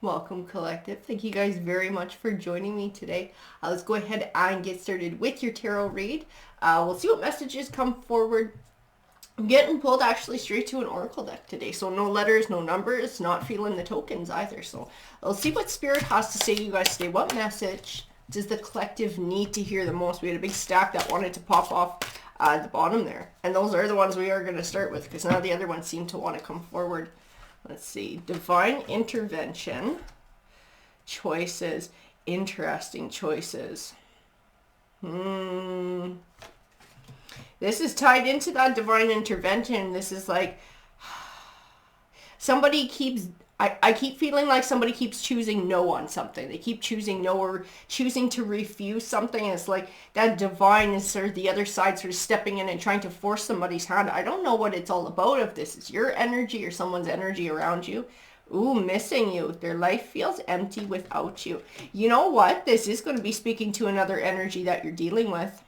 Welcome, collective. Thank you guys very much for joining me today. Let's go ahead and get started with your tarot read. We'll see what messages come forward. I'm getting pulled actually straight to an oracle deck today, so no letters, no numbers, not feeling the tokens either. So we'll see what spirit has to say to you guys today. What message does the collective need to hear the most? We had a big stack that wanted to pop off at the bottom there, and those are the ones we are going to start with because now the other ones seem to want to come forward. Let's see. Divine intervention. Choices. Interesting choices. This is tied into that divine intervention. This is like somebody keeps... I keep feeling like somebody keeps choosing no on something. They keep choosing no or choosing to refuse something. And it's like that divine is sort of the other side sort of stepping in and trying to force somebody's hand. I don't know what it's all about, if this is your energy or someone's energy around you. Ooh, missing you. Their life feels empty without you. You know what? This is going to be speaking to another energy that you're dealing with.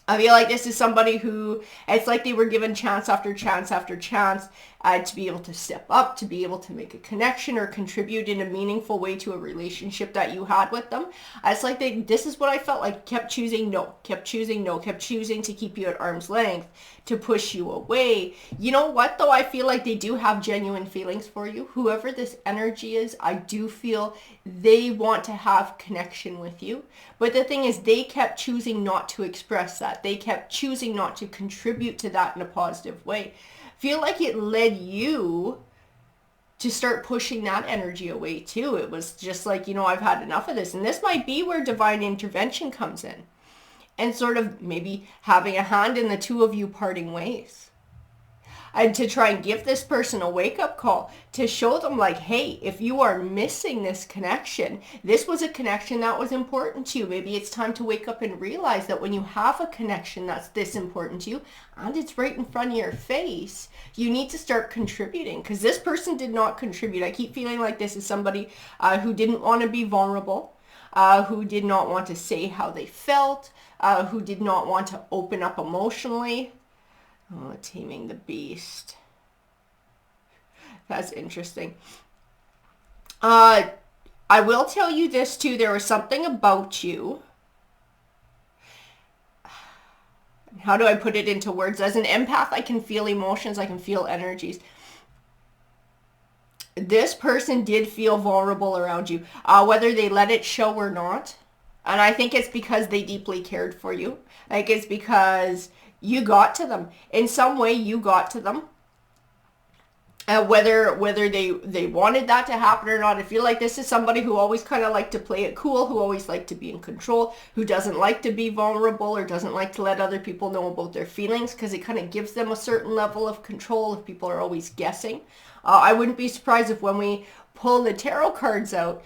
I feel like this is somebody who, it's like they were given chance after chance after chance to be able to step up, to be able to make a connection or contribute in a meaningful way to a relationship that you had with them. It's like this is what I felt like, kept choosing no, kept choosing no, kept choosing to keep you at arm's length, to push you away. You know what, though? I feel like they do have genuine feelings for you. Whoever this energy is, I do feel they want to have connection with you. But the thing is, they kept choosing not to express that. They kept choosing not to contribute to that in a positive way. Feel like it led you to start pushing that energy away too. It was just like, I've had enough of this. And this might be where divine intervention comes in. And sort of maybe having a hand in the two of you parting ways. And to try and give this person a wake-up call, to show them like, hey, if you are missing this connection, this was a connection that was important to you. Maybe it's time to wake up and realize that when you have a connection that's this important to you, and it's right in front of your face, you need to start contributing, because this person did not contribute. I keep feeling like this is somebody who didn't want to be vulnerable, who did not want to say how they felt, who did not want to open up emotionally. Oh, taming the beast. That's interesting. I will tell you this too. There was something about you. How do I put it into words? As an empath, I can feel emotions. I can feel energies. This person did feel vulnerable around you, whether they let it show or not. And I think it's because they deeply cared for you. Like, it's because you got to them. In some way, you got to them. Whether they wanted that to happen or not, I feel like this is somebody who always kind of liked to play it cool, who always liked to be in control, who doesn't like to be vulnerable or doesn't like to let other people know about their feelings, because it kind of gives them a certain level of control if people are always guessing. I wouldn't be surprised if when we pull the tarot cards out,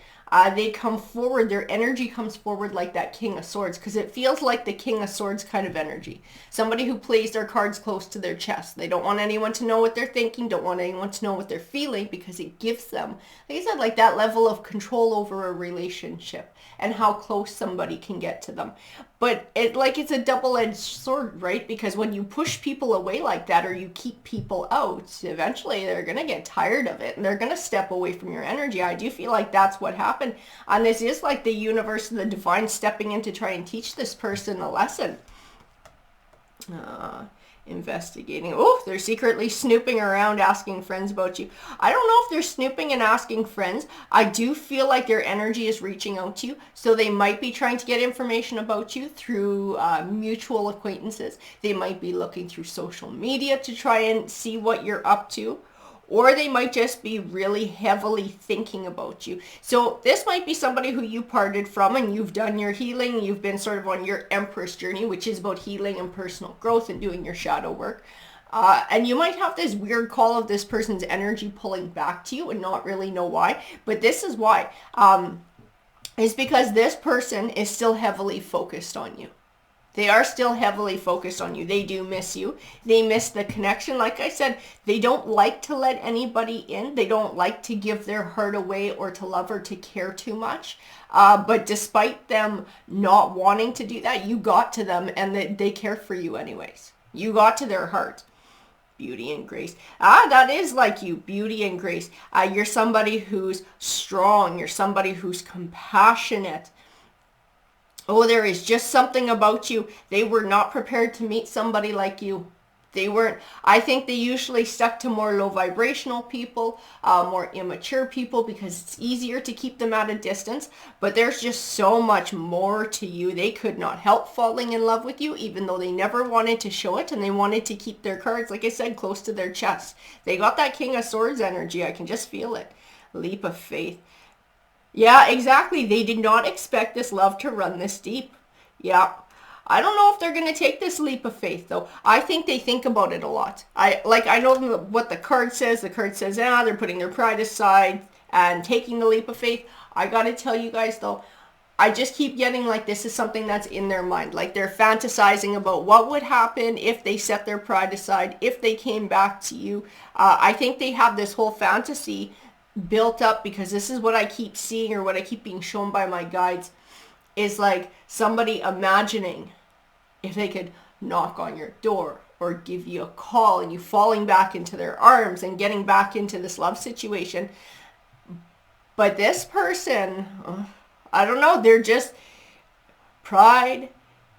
they come forward, their energy comes forward like that King of Swords, because it feels like the King of Swords kind of energy. Somebody who plays their cards close to their chest. They don't want anyone to know what they're thinking, don't want anyone to know what they're feeling, because it gives them, like I said, like that level of control over a relationship and how close somebody can get to them. But it's a double-edged sword, right? Because when you push people away like that, or you keep people out, eventually they're going to get tired of it and they're going to step away from your energy. I do feel like that's what happened. And this is like the universe and the divine stepping in to try and teach this person a lesson. Investigating. Oh, they're secretly snooping around, asking friends about you. I don't know if they're snooping and asking friends. I do feel like their energy is reaching out to you. So they might be trying to get information about you through mutual acquaintances. They might be looking through social media to try and see what you're up to. Or they might just be really heavily thinking about you. So this might be somebody who you parted from and you've done your healing. You've been sort of on your Empress journey, which is about healing and personal growth and doing your shadow work. And you might have this weird call of this person's energy pulling back to you and not really know why. But this is why. It's because this person is still heavily focused on you. They are still heavily focused on you. They do miss you. They miss the connection. Like I said, they don't like to let anybody in. They don't like to give their heart away or to love or to care too much. But despite them not wanting to do that, you got to them and they care for you anyways. You got to their heart. Beauty and grace. Ah, that is like you. Beauty and grace. You're somebody who's strong. You're somebody who's compassionate. Oh, there is just something about you. They were not prepared to meet somebody like you. They weren't. I think they usually stuck to more low vibrational people, more immature people, because it's easier to keep them at a distance. But there's just so much more to you. They could not help falling in love with you, even though they never wanted to show it, and they wanted to keep their cards, like I said, close to their chest. They got that King of Swords energy. I can just feel it. Leap of faith. Yeah, exactly. They did not expect this love to run this deep. Yeah. I don't know if they're going to take this leap of faith, though. I think they think about it a lot. I know what the card says. The card says, they're putting their pride aside and taking the leap of faith. I got to tell you guys, though, I just keep getting like this is something that's in their mind. Like they're fantasizing about what would happen if they set their pride aside, if they came back to you. I think they have this whole fantasy built up because this is what I keep seeing, or what I keep being shown by my guides, is like somebody imagining if they could knock on your door or give you a call and you falling back into their arms and getting back into this love situation. But this person, I don't know, they're just pride,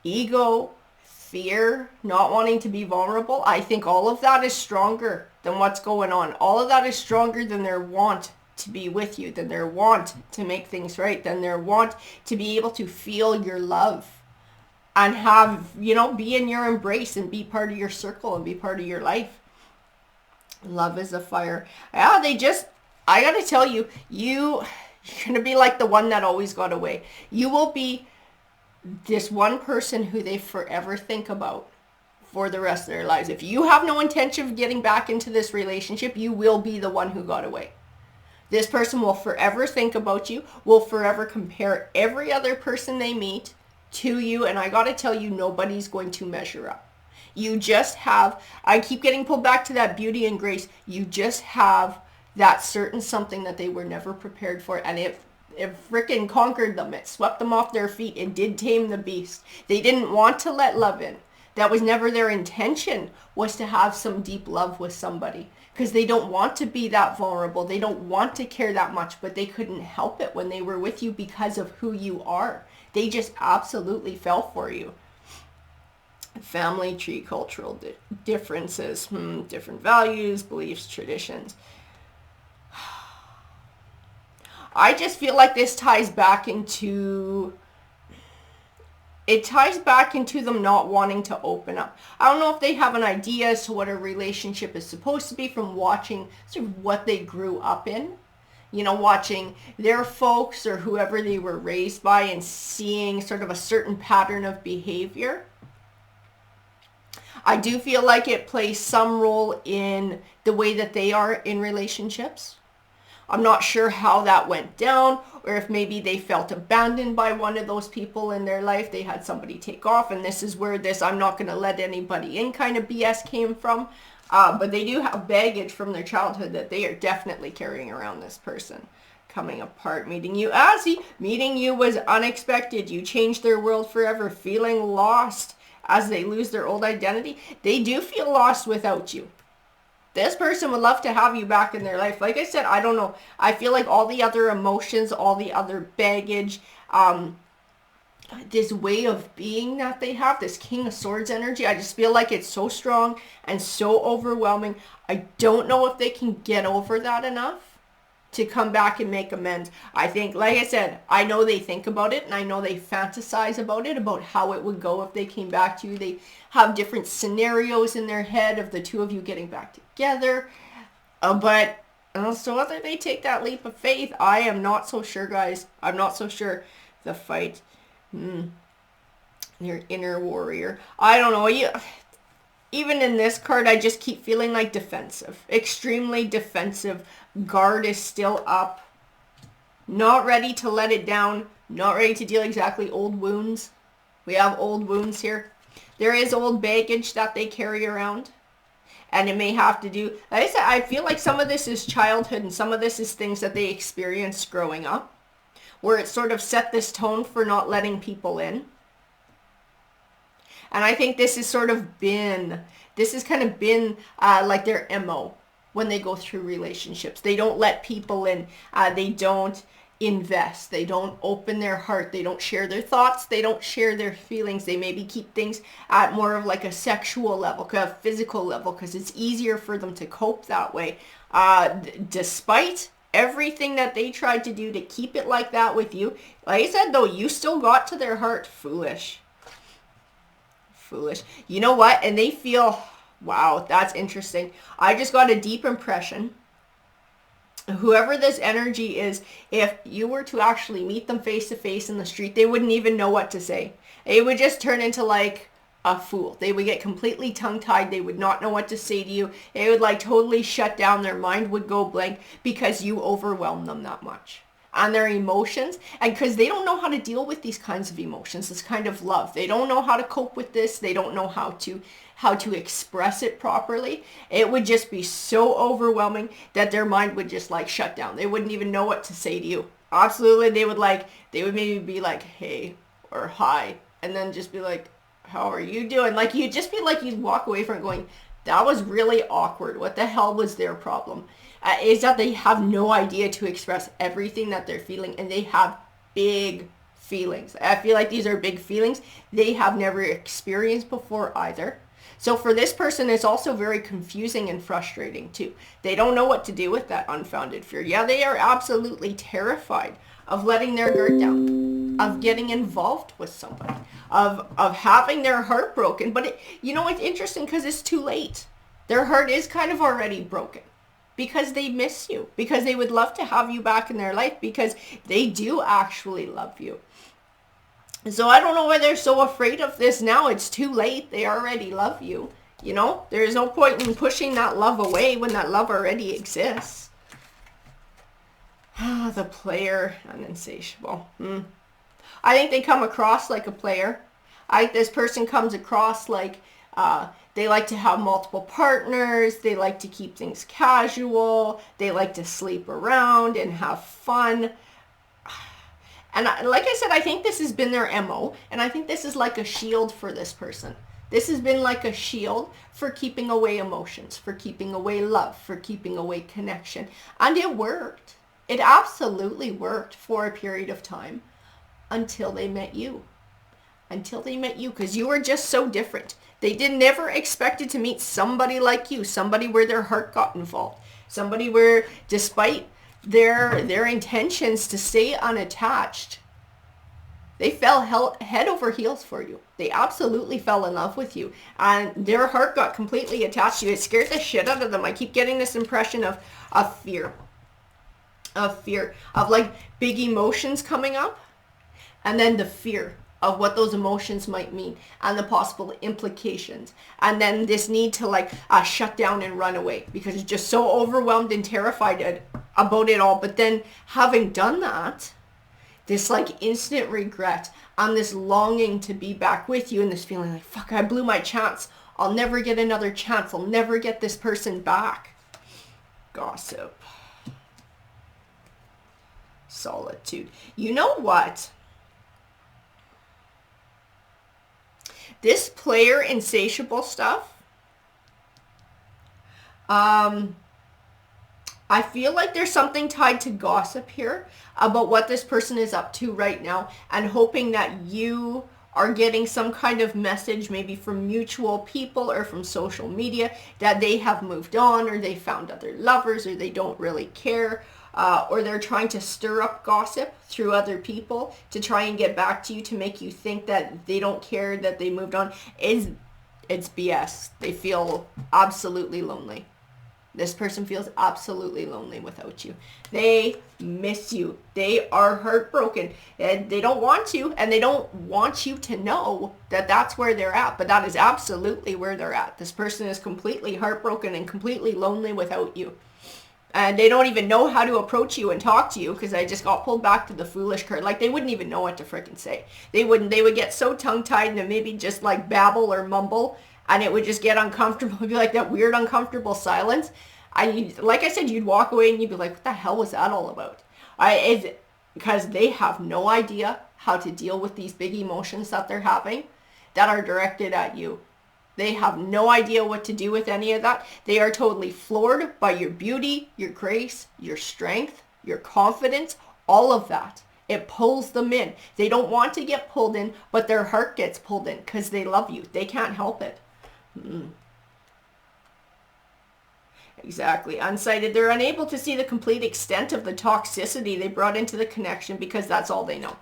ego, fear, not wanting to be vulnerable. I think all of that is stronger than what's going on. All of that is stronger than their want to be with you, than their want to make things right, than their want to be able to feel your love and have, be in your embrace and be part of your circle and be part of your life. Love is a fire. Yeah, I gotta tell you, you're gonna be like the one that always got away. You will be this one person who they forever think about for the rest of their lives. If you have no intention of getting back into this relationship, you will be the one who got away. This person will forever think about you, will forever compare every other person they meet to you, and I gotta tell you, nobody's going to measure up. You just have, I keep getting pulled back to that beauty and grace. You just have that certain something that they were never prepared for, and it freaking conquered them. It swept them off their feet. It did tame the beast. They didn't want to let love in. That was never their intention, was to have some deep love with somebody, because they don't want to be that vulnerable. They don't want to care that much, but they couldn't help it when they were with you because of who you are. They just absolutely fell for you. Family tree, cultural differences, different values, beliefs, traditions. I just feel like this ties back into them not wanting to open up. I don't know if they have an idea as to what a relationship is supposed to be from watching sort of what they grew up in. Watching their folks or whoever they were raised by and seeing sort of a certain pattern of behavior. I do feel like it plays some role in the way that they are in relationships. I'm not sure how that went down, or if maybe they felt abandoned by one of those people in their life. They had somebody take off, and this is where this I'm not going to let anybody in kind of BS came from. But they do have baggage from their childhood that they are definitely carrying around this person. Coming apart, meeting you. Meeting you was unexpected. You changed their world forever. Feeling lost as they lose their old identity. They do feel lost without you. This person would love to have you back in their life. Like I said, I don't know. I feel like all the other emotions, all the other baggage, this way of being that they have, this King of Swords energy, I just feel like it's so strong and so overwhelming. I don't know if they can get over that enough to come back and make amends. I think, like I said, I know they think about it, and I know they fantasize about it, about how it would go if they came back to you. They have different scenarios in their head of the two of you getting back together. But so whether they take that leap of faith, I am not so sure, guys. I'm not so sure. The fight. Your inner warrior. I don't know. Even in this card, I just keep feeling like defensive. Extremely defensive. Guard is still up. Not ready to let it down. Not ready to deal exactly old wounds. We have old wounds here. There is old baggage that they carry around. And it may have to do, like I said, I feel like some of this is childhood and some of this is things that they experienced growing up, where it sort of set this tone for not letting people in. And I think this has kind of been like their MO when they go through relationships. They don't let people in. They don't invest. They don't open their heart. They don't share their thoughts. They don't share their feelings. They maybe keep things at more of like a sexual level, a physical level, because it's easier for them to cope that way. Despite everything that they tried to do to keep it like that with you, like I said, though, you still got to their heart. Foolish. You know what? And they feel, wow, that's interesting. I just got a deep impression. Whoever this energy is, if you were to actually meet them face to face in the street, they wouldn't even know what to say. It would just turn into like a fool. They would get completely tongue-tied. They would not know what to say to you. It would like totally shut down. Their mind would go blank because you overwhelm them that much. And their emotions, and because they don't know how to deal with these kinds of emotions, this kind of love. They don't know how to cope with this. They don't know how to express it properly. It would just be so overwhelming that their mind would just like shut down. They wouldn't even know what to say to you. Absolutely. They would maybe be like, hey, or hi, and then just be like, how are you doing? Like, you'd just be like, you'd walk away from it going, that was really awkward. What the hell was their problem? Is that they have no idea to express everything that they're feeling, and they have big feelings. I feel like these are big feelings they have never experienced before either. So for this person, it's also very confusing and frustrating too. They don't know what to do with that unfounded fear. Yeah, they are absolutely terrified of letting their guard down, of getting involved with somebody, of having their heart broken. But it's interesting because it's too late. Their heart is kind of already broken because they miss you, because they would love to have you back in their life, because they do actually love you. So I don't know why they're so afraid of this now. It's too late. They already love you. There's no point in pushing that love away when that love already exists. The player and insatiable. I think they come across like a player. I think this person comes across like they like to have multiple partners. They like to keep things casual. They like to sleep around and have fun. And like I said, I think this has been their MO, and I think this is like a shield for this person. This has been like a shield for keeping away emotions, for keeping away love, for keeping away connection. And it worked. It absolutely worked for a period of time until they met you. Because you were just so different. They never expected to meet somebody like you, somebody where their heart got involved, somebody where, despite their intentions to stay unattached, they fell head over heels for you. They absolutely fell in love with you, and their heart got completely attached to you. It scared the shit out of them. I keep getting this impression of fear, of like big emotions coming up, and then the fear of what those emotions might mean and the possible implications, and then this need to like shut down and run away because it's just so overwhelmed and terrified about it all. But then having done that, this like instant regret and this longing to be back with you, and this feeling like, fuck, I blew my chance. I'll never get another chance. I'll never get this person back. Gossip. Solitude. You know what? This player insatiable stuff, I feel like there's something tied to gossip here about what this person is up to right now, and hoping that you are getting some kind of message, maybe from mutual people or from social media, that they have moved on, or they found other lovers, or they don't really care, or they're trying to stir up gossip through other people to try and get back to you, to make you think that they don't care, that they moved on. It's BS. They feel absolutely lonely. This person feels absolutely lonely without you. They miss you. They are heartbroken. And they don't want to, and they don't want you to know that that's where they're at. But that is absolutely where they're at. This person is completely heartbroken and completely lonely without you. And they don't even know how to approach you and talk to you, because I just got pulled back to the foolish card. Like, they wouldn't even know what to freaking say. They wouldn't. They would get so tongue-tied and maybe just like babble or mumble, and it would just get uncomfortable. It'd be like that weird uncomfortable silence. Like I said, you'd walk away and you'd be like, what the hell was that all about? Because they have no idea how to deal with these big emotions that they're having. that are directed at you. They have no idea what to do with any of that. They are totally floored by your beauty, your grace, your strength, your confidence, all of that. It pulls them in. They don't want to get pulled in, but their heart gets pulled in because they love you. They can't help it. Exactly. Unsighted. They're unable to see the complete extent of the toxicity they brought into the connection because that's all they know.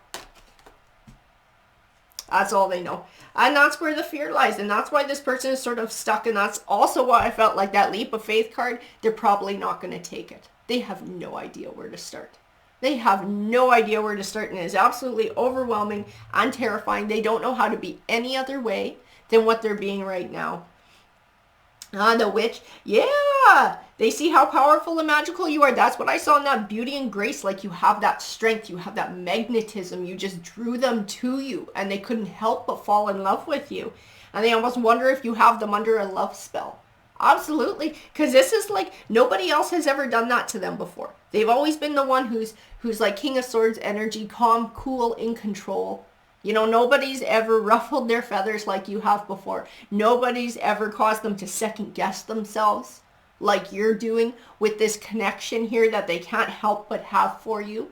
That's all they know. And that's where the fear lies. And that's why this person is sort of stuck. And that's also why I felt like that leap of faith card, they're probably not going to take it. They have no idea where to start. They have no idea where to start. And it is absolutely overwhelming and terrifying. They don't know how to be any other way than what they're being right now. The witch, yeah, they see how powerful and magical you are. That's what I saw in that beauty and grace. Like you have that strength, you have that magnetism. You just drew them to you and they couldn't help but fall in love with you. And they almost wonder if you have them under a love spell. Absolutely, because this is like nobody else has ever done that to them before. They've always been the one who's like King of Swords energy, calm, cool, in control. You know, nobody's ever ruffled their feathers like you have before. Nobody's ever caused them to second guess themselves like you're doing with this connection here that they can't help but have for you.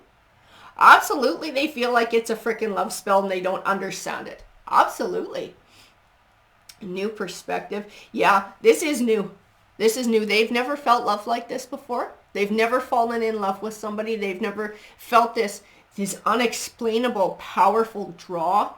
Absolutely, they feel like it's a freaking love spell and they don't understand it. Absolutely. New perspective. Yeah, this is new. This is new. They've never felt love like this before. They've never fallen in love with somebody. They've never felt this unexplainable, powerful draw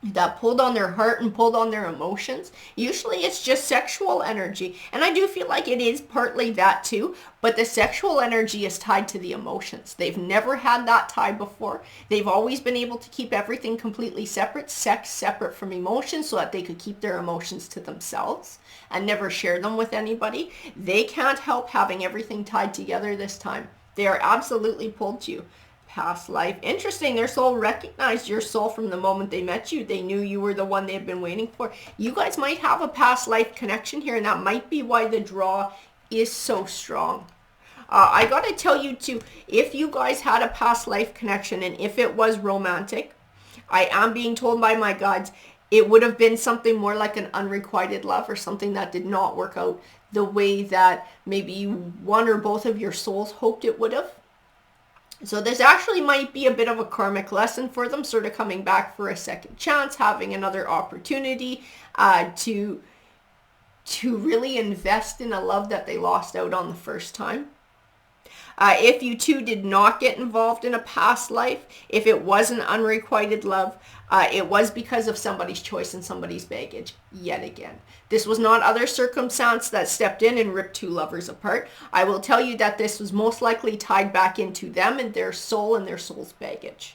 that pulled on their heart and pulled on their emotions. Usually it's just sexual energy. And I do feel like it is partly that too, but the sexual energy is tied to the emotions. They've never had that tie before. They've always been able to keep everything completely separate, sex separate from emotions, so that they could keep their emotions to themselves and never share them with anybody. They can't help having everything tied together this time. They are absolutely pulled to you. Past life. Interesting. Their soul recognized your soul from the moment they met you. They knew you were the one they had been waiting for. You guys might have a past life connection here, and that might be why the draw is so strong. I got to tell you too, if you guys had a past life connection and if it was romantic, I am being told by my guides, it would have been something more like an unrequited love or something that did not work out the way that maybe one or both of your souls hoped it would have. So this actually might be a bit of a karmic lesson for them, sort of coming back for a second chance, having another opportunity to really invest in a love that they lost out on the first time. If you two did not get involved in a past life, if it was an unrequited love, it was because of somebody's choice and somebody's baggage, yet again. This was not other circumstance that stepped in and ripped two lovers apart. I will tell you that this was most likely tied back into them and their soul and their soul's baggage.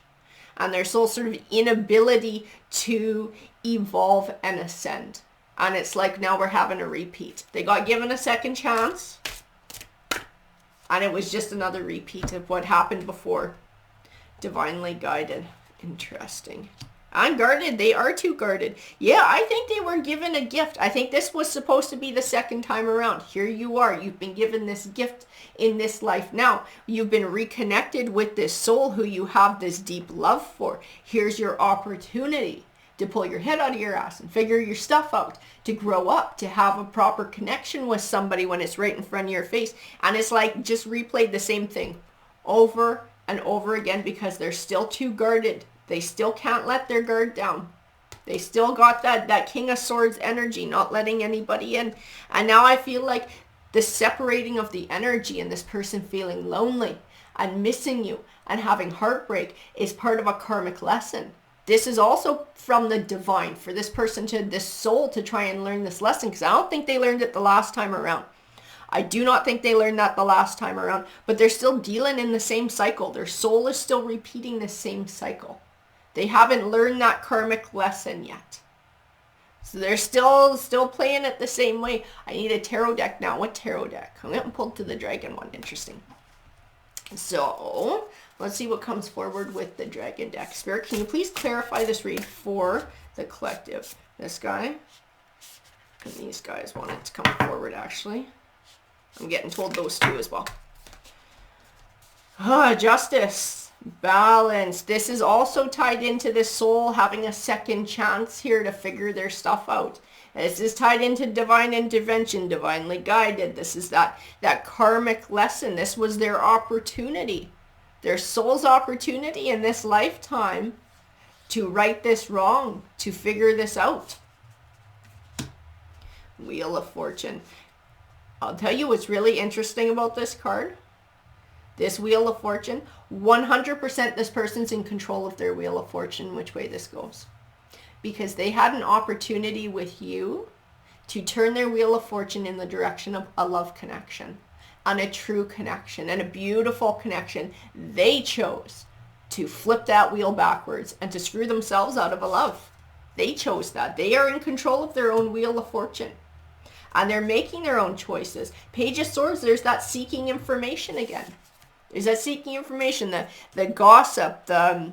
And their soul's sort of inability to evolve and ascend. And it's like now we're having a repeat. They got given a second chance. And it was just another repeat of what happened before. Divinely guided. Interesting. And guarded. They are too guarded. Yeah, I think they were given a gift. I think this was supposed to be the second time around. Here you are. You've been given this gift in this life now. You've been reconnected with this soul who you have this deep love for. Here's your opportunity to pull your head out of your ass and figure your stuff out, to grow up, to have a proper connection with somebody when it's right in front of your face. And it's like just replayed the same thing over and over again because they're still too guarded. They still can't let their guard down. They still got that King of Swords energy, not letting anybody in. And now I feel like the separating of the energy and this person feeling lonely and missing you and having heartbreak is part of a karmic lesson. This is also from the divine for this person, to this soul, to try and learn this lesson, because I don't think they learned it the last time around. I do not think they learned that the last time around, but they're still dealing in the same cycle. Their soul is still repeating the same cycle. They haven't learned that karmic lesson yet. So they're still playing it the same way. I need a tarot deck now. What tarot deck? I'm getting pulled to the dragon one. Interesting. So let's see what comes forward with the dragon deck. Spirit, can you please clarify this read for the collective? This guy and these guys want it to come forward, actually. I'm getting told those two as well. Justice. Balance. This is also tied into the soul having a second chance here to figure their stuff out. This is tied into divine intervention, divinely guided. This is that karmic lesson. This was their opportunity, their soul's opportunity in this lifetime to right this wrong, to figure this out. Wheel of Fortune. I'll tell you what's really interesting about this card. This Wheel of Fortune, 100% this person's in control of their Wheel of Fortune, which way this goes. Because they had an opportunity with you to turn their Wheel of Fortune in the direction of a love connection and a true connection and a beautiful connection. They chose to flip that wheel backwards and to screw themselves out of a love. They chose that. They are in control of their own Wheel of Fortune. And they're making their own choices. Page of Swords, there's that seeking information again. There's that seeking information, the gossip, the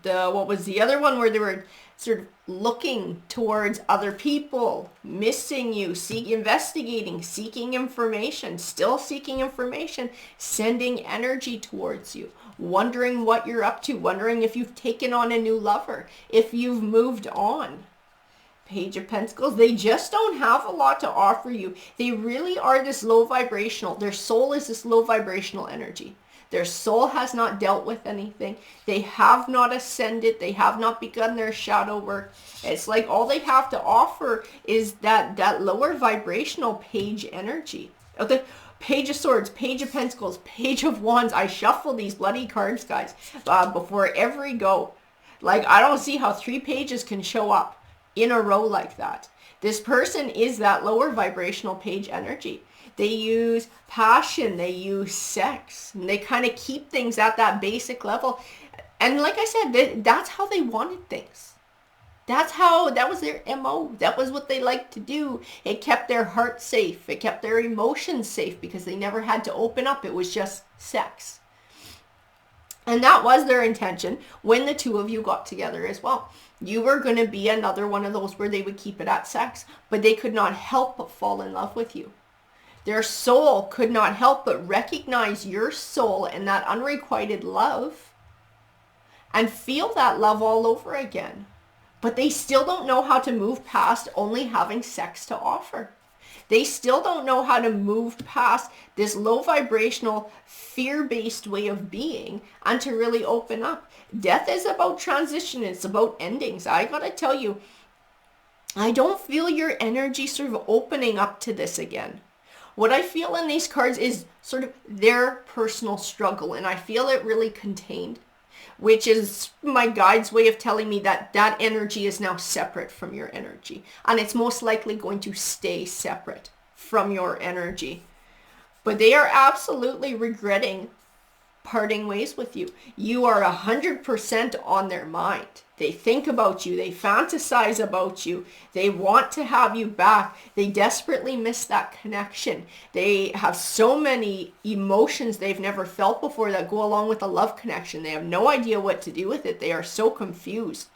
what was the other one where they were sort of looking towards other people, missing you, investigating, seeking information, still seeking information, sending energy towards you, wondering what you're up to, wondering if you've taken on a new lover, if you've moved on. Page of Pentacles, they just don't have a lot to offer you. They really are this low vibrational. Their soul is this low vibrational energy. Their soul has not dealt with anything. They have not ascended. They have not begun their shadow work. It's like all they have to offer is that lower vibrational page energy. Okay. Page of Swords, Page of Pentacles, Page of Wands. I shuffle these bloody cards, guys, before every go. Like, I don't see how 3 pages can show up in a row like that. This person is that lower vibrational page energy. They use passion, they use sex, and they kind of keep things at that basic level. And like I said, that's how they wanted things. That was their MO. That was what they liked to do. It kept their heart safe. It kept their emotions safe because they never had to open up. It was just sex. And that was their intention when the two of you got together as well. You were going to be another one of those where they would keep it at sex, but they could not help but fall in love with you. Their soul could not help but recognize your soul and that unrequited love and feel that love all over again. But they still don't know how to move past only having sex to offer. They still don't know how to move past this low vibrational, fear-based way of being and to really open up. Death is about transition. It's about endings. I gotta tell you, I don't feel your energy sort of opening up to this again. What I feel in these cards is sort of their personal struggle, and I feel it really contained, which is my guide's way of telling me that that energy is now separate from your energy. And it's most likely going to stay separate from your energy. But they are absolutely regretting parting ways with you. You are 100% on their mind. They think about you. They fantasize about you. They want to have you back. They desperately miss that connection. They have so many emotions they've never felt before that go along with a love connection. They have no idea what to do with it. They are so confused.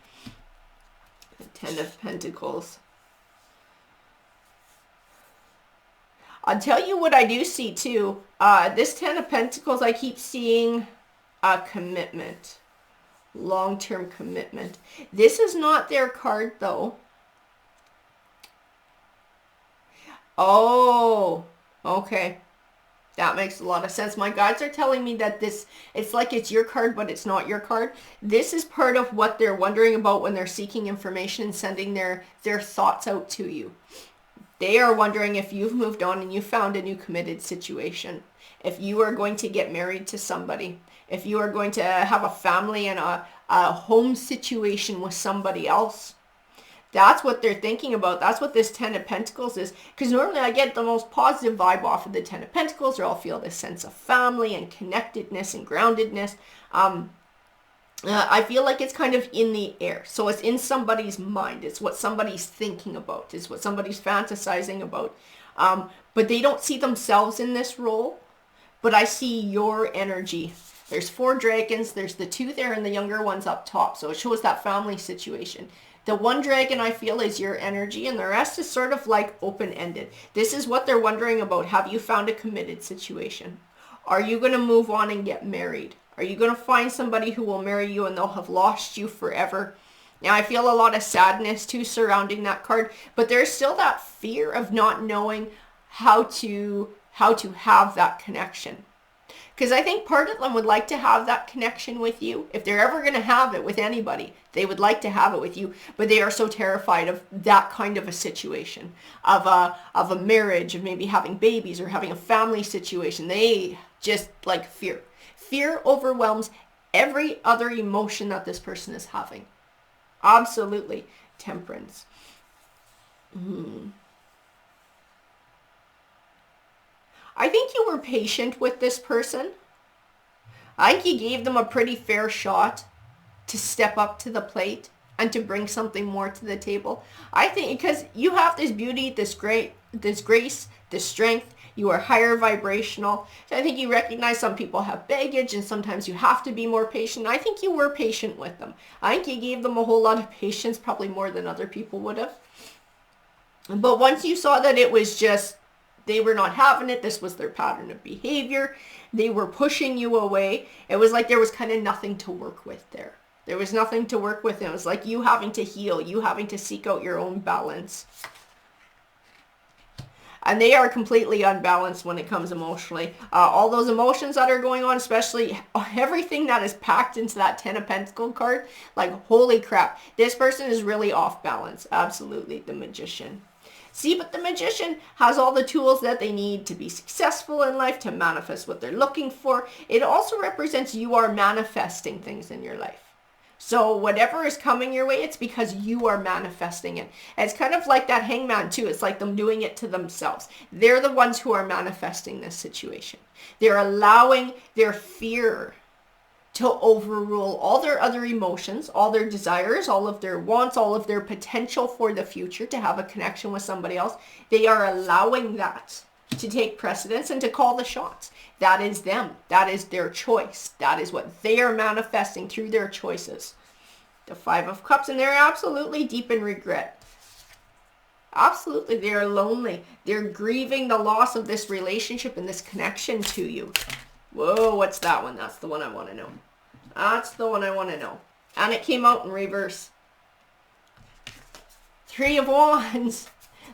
The Ten of Pentacles. I'll tell you what I do see too. This Ten of Pentacles, I keep seeing a commitment. Long-term commitment. This is not their card though. Oh, okay. That makes a lot of sense. My guides are telling me that this, it's like it's your card, but it's not your card. This is part of what they're wondering about when they're seeking information and sending their thoughts out to you. They are wondering if you've moved on and you found a new committed situation. If you are going to get married to somebody. If you are going to have a family and a home situation with somebody else. That's what they're thinking about. That's what this Ten of Pentacles is. Because normally I get the most positive vibe off of the Ten of Pentacles, or I'll feel this sense of family and connectedness and groundedness. I feel like it's kind of in the air. So it's in somebody's mind. It's what somebody's thinking about. It's what somebody's fantasizing about. But they don't see themselves in this role. But I see your energy. There's 4 dragons. There's the 2 there and the younger one's up top. So it shows that family situation. The 1 dragon I feel is your energy, and the rest is sort of like open-ended. This is what they're wondering about. Have you found a committed situation? Are you going to move on and get married? Are you going to find somebody who will marry you and they'll have lost you forever? Now, I feel a lot of sadness too surrounding that card, but there's still that fear of not knowing how to have that connection. Because I think part of them would like to have that connection with you. If they're ever going to have it with anybody, they would like to have it with you, but they are so terrified of that kind of a situation, of a marriage, of maybe having babies or having a family situation. They just like fear. Fear overwhelms every other emotion that this person is having. Absolutely. Temperance. I think you were patient with this person. I think you gave them a pretty fair shot to step up to the plate and to bring something more to the table. I think because you have this beauty, this grace, this strength. You are higher vibrational. So I think you recognize some people have baggage and sometimes you have to be more patient. I think you were patient with them. I think you gave them a whole lot of patience, probably more than other people would have. But once you saw that it was just, they were not having it, this was their pattern of behavior, they were pushing you away, it was like there was kind of nothing to work with there. There was nothing to work with. It was like you having to heal, you having to seek out your own balance. And they are completely unbalanced when it comes emotionally. All those emotions that are going on, especially everything that is packed into that 10 of Pentacles card, like holy crap, this person is really off balance. Absolutely, the Magician. See, but the Magician has all the tools that they need to be successful in life, to manifest what they're looking for. It also represents you are manifesting things in your life. So whatever is coming your way, it's because you are manifesting it. And it's kind of like that Hangman too. It's like them doing it to themselves. They're the ones who are manifesting this situation. They're allowing their fear to overrule all their other emotions, all their desires, all of their wants, all of their potential for the future to have a connection with somebody else. They are allowing that to take precedence and to call the shots. That is them. That is their choice. That is what they are manifesting through their choices. The 5 of Cups, and they're absolutely deep in regret. Absolutely, they are lonely. They're grieving the loss of this relationship and this connection to you. Whoa, what's that one? That's the one I want to know. That's the one I want to know. And it came out in reverse. 3 of Wands.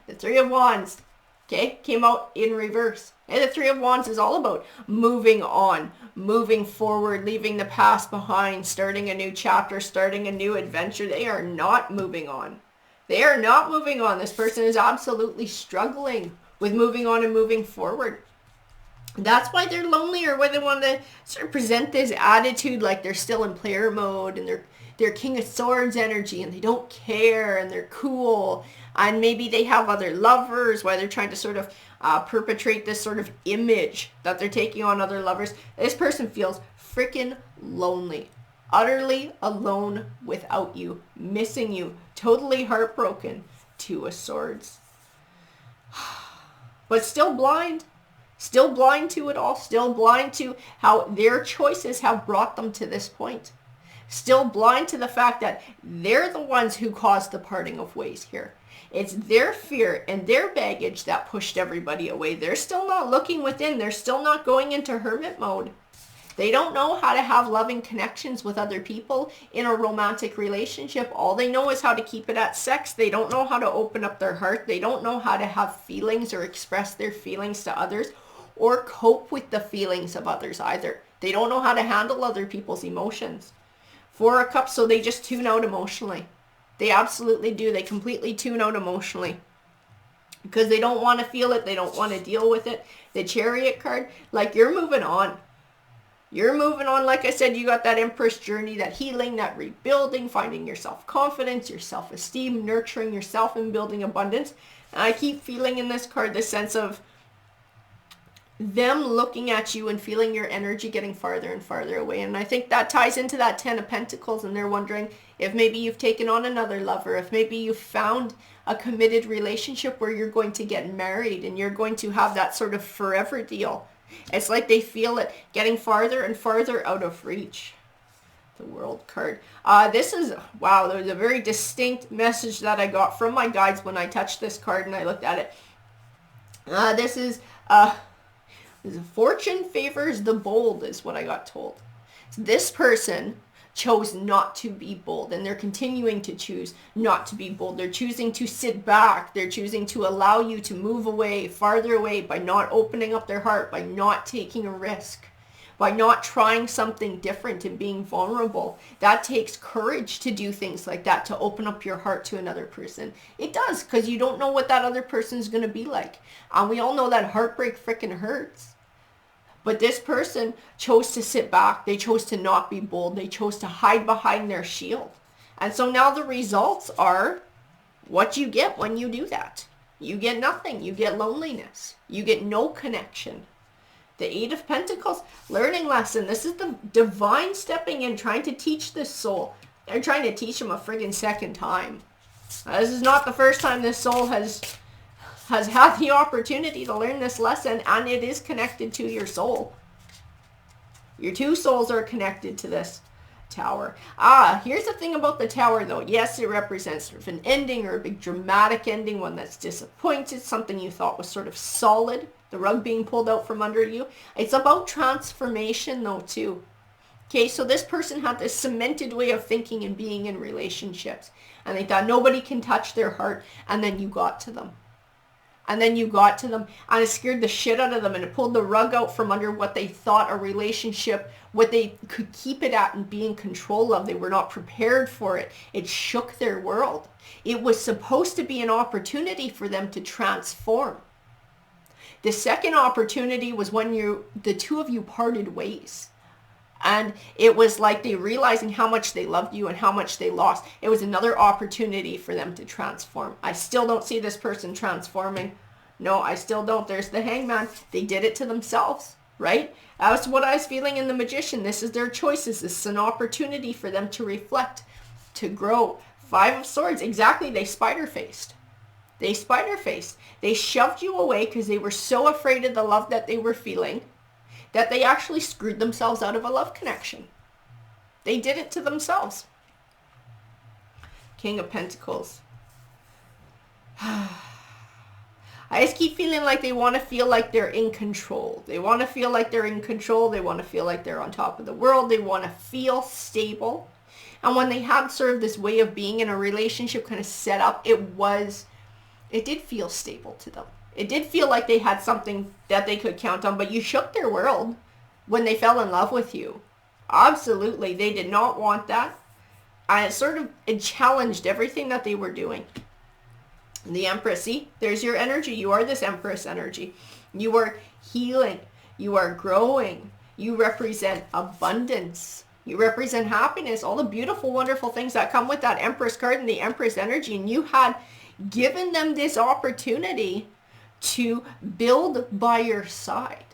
The 3 of Wands. Okay, came out in reverse. And the 3 of Wands is all about moving on, moving forward, leaving the past behind, starting a new chapter, starting a new adventure. They are not moving on. They are not moving on. This person is absolutely struggling with moving on and moving forward. That's why they're lonely, or why they want to sort of present this attitude like they're still in player mode and they're King of Swords energy and they don't care and they're cool. And maybe they have other lovers, why they're trying to sort of perpetrate this sort of image that they're taking on other lovers. This person feels freaking lonely, utterly alone without you, missing you, totally heartbroken. 2 of Swords. But still blind. Still blind to it all. Still blind to how their choices have brought them to this point. Still blind to the fact that they're the ones who caused the parting of ways here. It's their fear and their baggage that pushed everybody away. They're still not looking within. They're still not going into hermit mode. They don't know how to have loving connections with other people in a romantic relationship. All they know is how to keep it at sex. They don't know how to open up their heart. They don't know how to have feelings or express their feelings to others or cope with the feelings of others either. They don't know how to handle other people's emotions. 4 of Cups, so they just tune out emotionally. They absolutely do. They completely tune out emotionally because they don't want to feel it. They don't want to deal with it. The Chariot card, like you're moving on. You're moving on. Like I said, you got that Empress journey, that healing, that rebuilding, finding your self-confidence, your self-esteem, nurturing yourself and building abundance. And I keep feeling in this card the sense of them looking at you and feeling your energy getting farther and farther away. And I think that ties into that 10 of Pentacles, and they're wondering if maybe you've taken on another lover, if maybe you've found a committed relationship where you're going to get married and you're going to have that sort of forever deal. It's like they feel it getting farther and farther out of reach. The World card. This is, wow, there's a very distinct message that I got from my guides when I touched this card and I looked at it. This is fortune favors the bold is what I got told. This person chose not to be bold, and they're continuing to choose not to be bold. They're choosing to sit back. They're choosing to allow you to move away, farther away, by not opening up their heart, by not taking a risk, by not trying something different and being vulnerable. That takes courage to do things like that, to open up your heart to another person. It does, because you don't know what that other person is going to be like. And we all know that heartbreak freaking hurts. But this person chose to sit back. They chose to not be bold. They chose to hide behind their shield. And so now the results are what you get when you do that. You get nothing. You get loneliness. You get no connection. The Eight of Pentacles, learning lesson. This is the divine stepping in, trying to teach this soul. They're trying to teach him a friggin' second time. This is not the first time this soul has had the opportunity to learn this lesson, and it is connected to your soul. Your two souls are connected to this Tower. Here's the thing about the Tower, though. Yes, it represents sort of an ending, or a big dramatic ending, one that's disappointed, something you thought was sort of solid, the rug being pulled out from under you. It's about transformation, though, too. Okay, so this person had this cemented way of thinking and being in relationships, and they thought nobody can touch their heart, and then you got to them. And then you got to them, and it scared the shit out of them, and it pulled the rug out from under what they thought a relationship, what they could keep it at and be in control of. They were not prepared for it. It shook their world. It was supposed to be an opportunity for them to transform. The second opportunity was when the two of you parted ways. And it was like they realizing how much they loved you and how much they lost. It was another opportunity for them to transform. I still don't see this person transforming. No, I still don't. There's the Hangman. They did it to themselves, right? That's what I was feeling in the Magician. This is their choices. This is an opportunity for them to reflect, to grow. Five of Swords. Exactly. They spider-faced. They spider-faced. They shoved you away because they were so afraid of the love that they were feeling, that they actually screwed themselves out of a love connection. They did it to themselves. King of Pentacles. I just keep feeling like they want to feel like they're in control. They want to feel like they're in control. They want to feel like they're on top of the world. They want to feel stable. And when they had sort of this way of being in a relationship kind of set up, it did feel stable to them. It did feel like they had something that they could count on, but you shook their world when they fell in love with you. Absolutely. They did not want that. And it challenged everything that they were doing. The Empress, see, there's your energy. You are this Empress energy. You are healing. You are growing. You represent abundance. You represent happiness, all the beautiful, wonderful things that come with that Empress card and the Empress energy. And you had given them this opportunity to build by your side,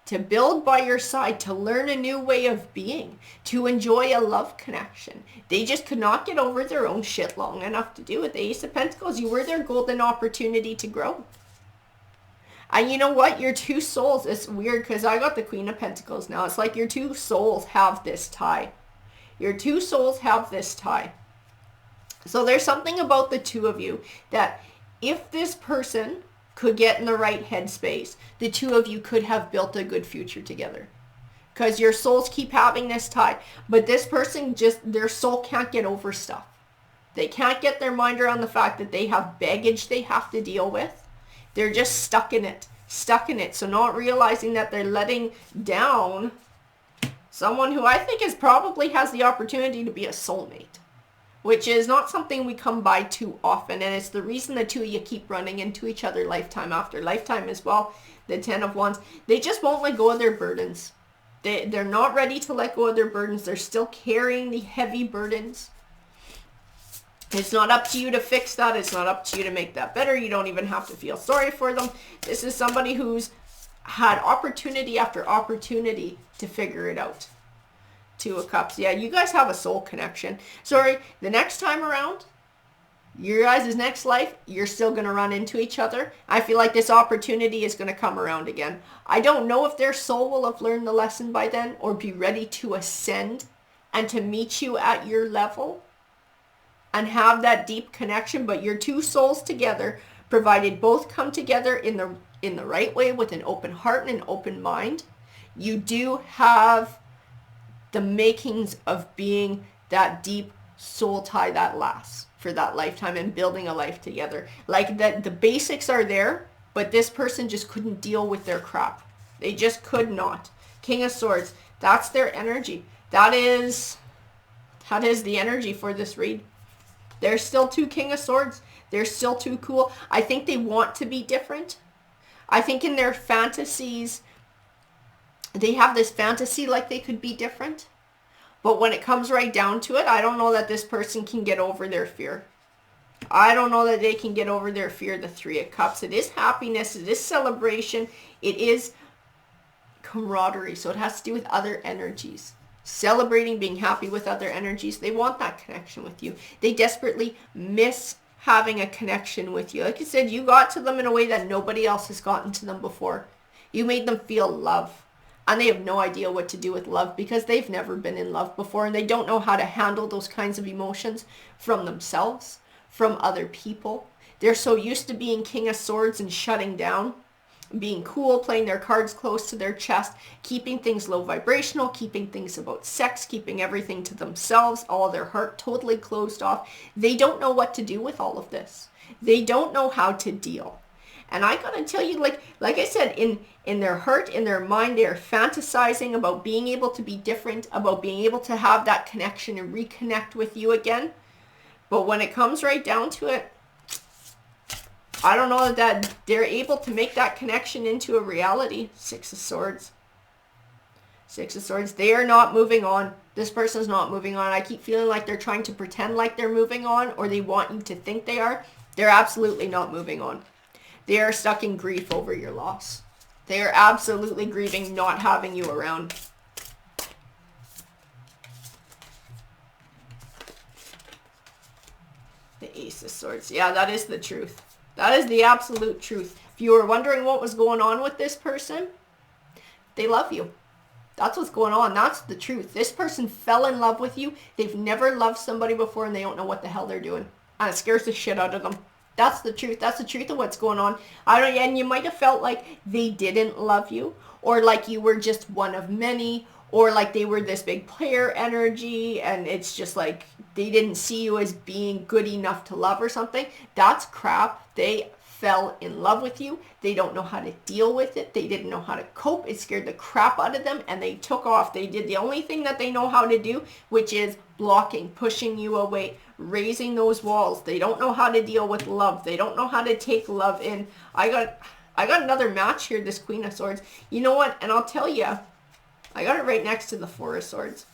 to build by your side, to learn a new way of being, to enjoy a love connection. They just could not get over their own shit long enough to do it. The Ace of Pentacles, you were their golden opportunity to grow. And you know what? Your two souls, it's weird because I got the Queen of Pentacles now. It's like your two souls have this tie. Your two souls have this tie. So there's something about the two of you that if this person could get in the right headspace, the two of you could have built a good future together. Because your souls keep having this tie. But this person their soul can't get over stuff. They can't get their mind around the fact that they have baggage they have to deal with. They're just stuck in it. So not realizing that they're letting down someone who I think probably has the opportunity to be a soulmate, which is not something we come by too often. And it's the reason the two of you keep running into each other lifetime after lifetime as well. The Ten of Wands, they just won't let go of their burdens. They're not ready to let go of their burdens. They're still carrying the heavy burdens. It's not up to you to fix that. It's not up to you to make that better. You don't even have to feel sorry for them. This is somebody who's had opportunity after opportunity to figure it out. Two of Cups. Yeah, you guys have a soul connection. Sorry, the next time around, your guys' next life, you're still going to run into each other. I feel like this opportunity is going to come around again. I don't know if their soul will have learned the lesson by then or be ready to ascend and to meet you at your level and have that deep connection. But your two souls together, provided both come together in the right way with an open heart and an open mind, you do have the makings of being that deep soul tie that lasts for that lifetime and building a life together. Like that, the basics are there, but this person just couldn't deal with their crap. They just could not. King of Swords, that's their energy. That is the energy for this read. They're still too King of Swords. They're still too cool. I think they want to be different. I think in their fantasies, they have this fantasy like they could be different. But when it comes right down to it, I don't know that this person can get over their fear. I don't know that they can get over their fear. The Three of Cups. It is happiness. It is celebration. It is camaraderie. So it has to do with other energies. Celebrating, being happy with other energies. They want that connection with you. They desperately miss having a connection with you. Like I said, you got to them in a way that nobody else has gotten to them before. You made them feel love. And they have no idea what to do with love because they've never been in love before, and they don't know how to handle those kinds of emotions from themselves, from other people. They're so used to being King of Swords and shutting down, being cool, playing their cards close to their chest, keeping things low vibrational, keeping things about sex, keeping everything to themselves, all their heart totally closed off. They don't know what to do with all of this. They don't know how to deal. And I gotta tell you, like I said, in their heart, in their mind, they are fantasizing about being able to be different, about being able to have that connection and reconnect with you again. But when it comes right down to it, I don't know that they're able to make that connection into a reality. Six of Swords. Six of Swords. They are not moving on. This person's not moving on. I keep feeling like they're trying to pretend like they're moving on, or they want you to think they are. They're absolutely not moving on. They are stuck in grief over your loss. They are absolutely grieving not having you around. The Ace of Swords. Yeah, that is the truth. That is the absolute truth. If you were wondering what was going on with this person, they love you. That's what's going on. That's the truth. This person fell in love with you. They've never loved somebody before, and they don't know what the hell they're doing. And it scares the shit out of them. That's the truth. That's the truth of what's going on. And you might have felt like they didn't love you, or like you were just one of many, or like they were this big player energy, and it's just like they didn't see you as being good enough to love or something. That's crap. They fell in love with you. They don't know how to deal with it. They didn't know how to cope. It scared the crap out of them, and they took off. They did the only thing that they know how to do, which is blocking, pushing you away, raising those walls. They don't know how to deal with love. They don't know how to take love in. I got another match here, this Queen of Swords. You know what? And I'll tell you, I got it right next to the Four of Swords.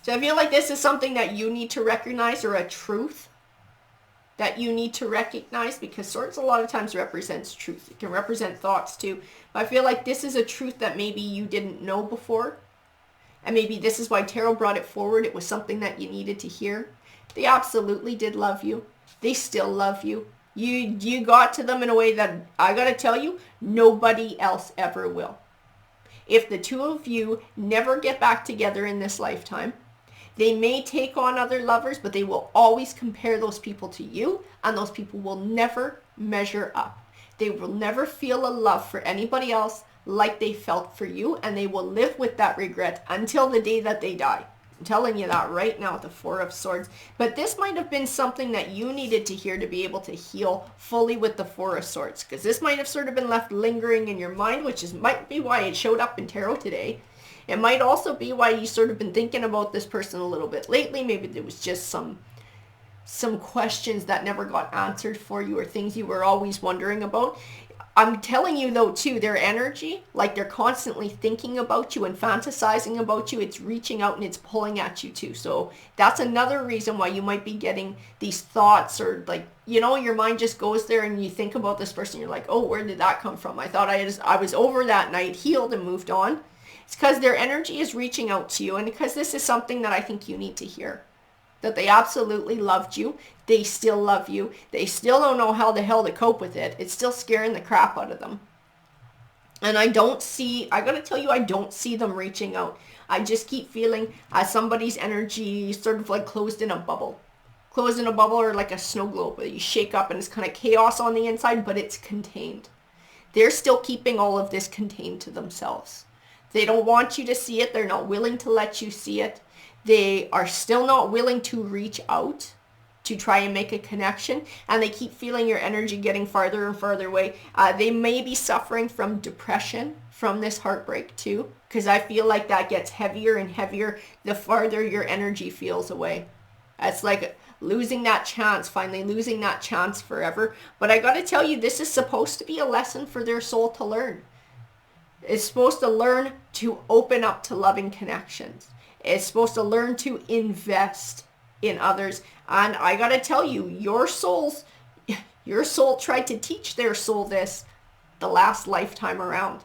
So I feel like this is something that you need to recognize, or a truth that you need to recognize, because swords a lot of times represents truth. It can represent thoughts too. But I feel like this is a truth that maybe you didn't know before. And maybe this is why tarot brought it forward. It was something that you needed to hear. They absolutely did love you. They still love you. You got to them in a way that, I got to tell you, nobody else ever will. If the two of you never get back together in this lifetime, they may take on other lovers, but they will always compare those people to you, and those people will never measure up. They will never feel a love for anybody else like they felt for you, and they will live with that regret until the day that they die. I'm telling you that right now with the Four of Swords. But this might have been something that you needed to hear to be able to heal fully with the Four of Swords, because this might have sort of been left lingering in your mind, which might be why it showed up in tarot today. It might also be why you sort of been thinking about this person a little bit lately. Maybe there was just some questions that never got answered for you, or things you were always wondering about. I'm telling you though too, their energy, like they're constantly thinking about you and fantasizing about you. It's reaching out and it's pulling at you too. So that's another reason why you might be getting these thoughts, or like, you know, your mind just goes there and you think about this person. You're like, oh, where did that come from? I thought I was over that night, healed and moved on. It's because their energy is reaching out to you, and because this is something that I think you need to hear. That they absolutely loved you. They still love you. They still don't know how the hell to cope with it. It's still scaring the crap out of them. And I gotta tell you, I don't see them reaching out. I just keep feeling as somebody's energy sort of like closed in a bubble. Closed in a bubble, or like a snow globe that you shake up and it's kind of chaos on the inside, but it's contained. They're still keeping all of this contained to themselves. They don't want you to see it. They're not willing to let you see it. They are still not willing to reach out to try and make a connection, and they keep feeling your energy getting farther and farther away. They may be suffering from depression from this heartbreak too, because I feel like that gets heavier and heavier the farther your energy feels away. It's like losing that chance, finally losing that chance forever. But I gotta tell you, this is supposed to be a lesson for their soul to learn. It's supposed to learn to open up to loving connections. It's supposed to learn to invest in others. And I gotta tell you, your soul tried to teach their soul this the last lifetime around.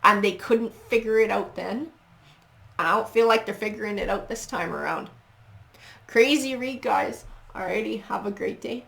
And they couldn't figure it out then. And I don't feel like they're figuring it out this time around. Crazy read, guys. Alrighty, have a great day.